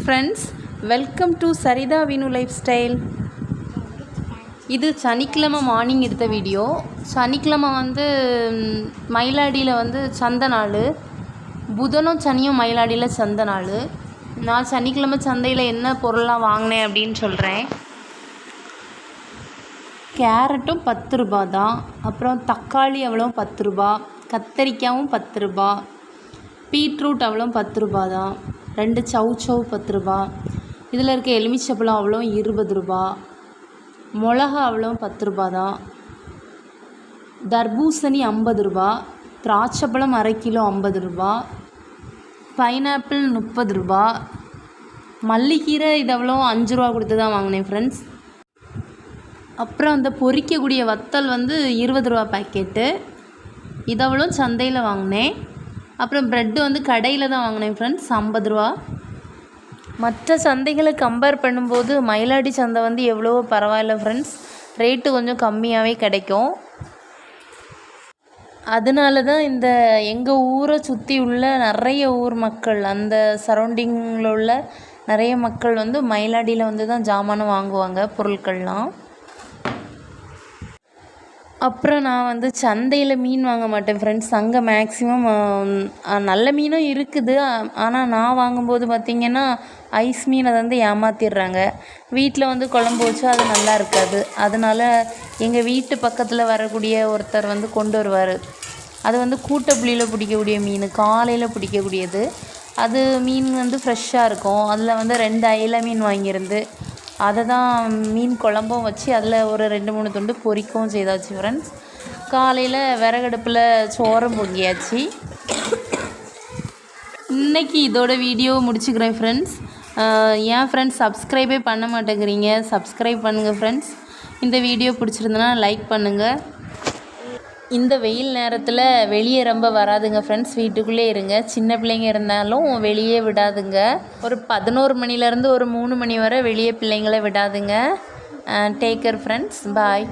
Friends, welcome to Sarita Vinu life style. இது சனிக்கிழமை morning எடுத்த வீடியோ. சனிக்கிழமை மயிலாடியில் சந்தை நாள். புதனும் சனியும் மயிலாடியில் சந்தை நாள். நான் சனிக்கிழமை சந்தையில் என்ன பொருளாக வாங்கினேன் அப்படின்னு சொல்கிறேன். கேரட்டும் 10 ரூபா தான். அப்புறம் தக்காளி அவ்வளோ 10 ரூபா, கத்தரிக்காயும் 10 ரூபா, பீட்ரூட் அவ்வளோ 10 ரூபா தான். 2 சவு 10 ரூபா. இதில் இருக்க எலுமிச்சப்பழம் அவ்வளோ 20 ரூபா. மிளகா அவ்வளோ 10 ரூபா தான். தர்பூசணி 50 ரூபா. திராட்சைப்பழம் அரை கிலோ 50 ரூபா. பைனாப்பிள் 30 ரூபா. மல்லிக்கீரை இது அவ்வளோ 5 ரூபா கொடுத்து தான் வாங்கினேன் ஃப்ரெண்ட்ஸ். அப்புறம் அந்த பொரிக்கக்கூடிய வத்தல் 20 ரூபா பேக்கெட்டு. இதவ்வளோ சந்தையில் வாங்கினேன். அப்புறம் ப்ரெட்டு கடையில் தான் வாங்கினேன் ஃப்ரெண்ட்ஸ், 50 ரூபா. மற்ற சந்தைகளை கம்பேர் பண்ணும்போது மயிலாடி சந்தை எவ்வளவோ பரவாயில்ல ஃப்ரெண்ட்ஸ். ரேட்டு கொஞ்சம் கம்மியாகவே கிடைக்கும். அதனால தான் இந்த எங்கள் ஊரை சுற்றி உள்ள நிறைய ஊர் மக்கள், அந்த சரௌண்டிங்கில் உள்ள நிறைய மக்கள் மயிலாடியில் தான் ஜாமான் வாங்குவாங்க, பொருட்கள்லாம். அப்புறம் நான் சந்தையில் மீன் வாங்க மாட்டேன் ஃப்ரெண்ட்ஸ். அங்கே மேக்ஸிமம் நல்ல மீனும் இருக்குது. ஆனால் நான் வாங்கும்போது பார்த்திங்கன்னா ஐஸ் மீனை ஏமாற்றிடுறாங்க. வீட்டில் குழம்பு வச்சா அது நல்லா இருக்காது. அதனால் எங்கள் வீட்டு பக்கத்தில் வரக்கூடிய ஒருத்தர் கொண்டு வருவார். அது கூட்டப்புளியில் பிடிக்கக்கூடிய மீன், காலையில் பிடிக்கக்கூடியது. அது மீன் ஃப்ரெஷ்ஷாக இருக்கும். அதில் 2 அயிலை மீன் வாங்கியிருந்து அதை தான் மீன் குழம்பும் வச்சு அதில் ஒரு 2-3 துண்டு பொரிக்கவும் செய்தாச்சு ஃப்ரெண்ட்ஸ். காலையில் விறகடுப்பில் சோறும் பொங்கியாச்சு. இன்றைக்கி இதோட வீடியோ முடிச்சுக்கிறேன் ஃப்ரெண்ட்ஸ். ஏன் ஃப்ரெண்ட்ஸ் சப்ஸ்கிரைபே பண்ண மாட்டேங்கிறீங்க? சப்ஸ்கிரைப் பண்ணுங்கள் ஃப்ரெண்ட்ஸ். இந்த வீடியோ பிடிச்சிருந்தனா லைக் பண்ணுங்கள். இந்த வெயில் நேரத்தில் வெளியே ரொம்ப வராதுங்க ஃப்ரெண்ட்ஸ். வீட்டுக்குள்ளே இருங்க. சின்ன பிள்ளைங்க இருந்தாலும் வெளியே விடாதுங்க. ஒரு 11 மணிலேருந்து ஒரு 3 மணி வரை வெளியே பிள்ளைங்களை விடாதுங்க. Take care friends. பாய்.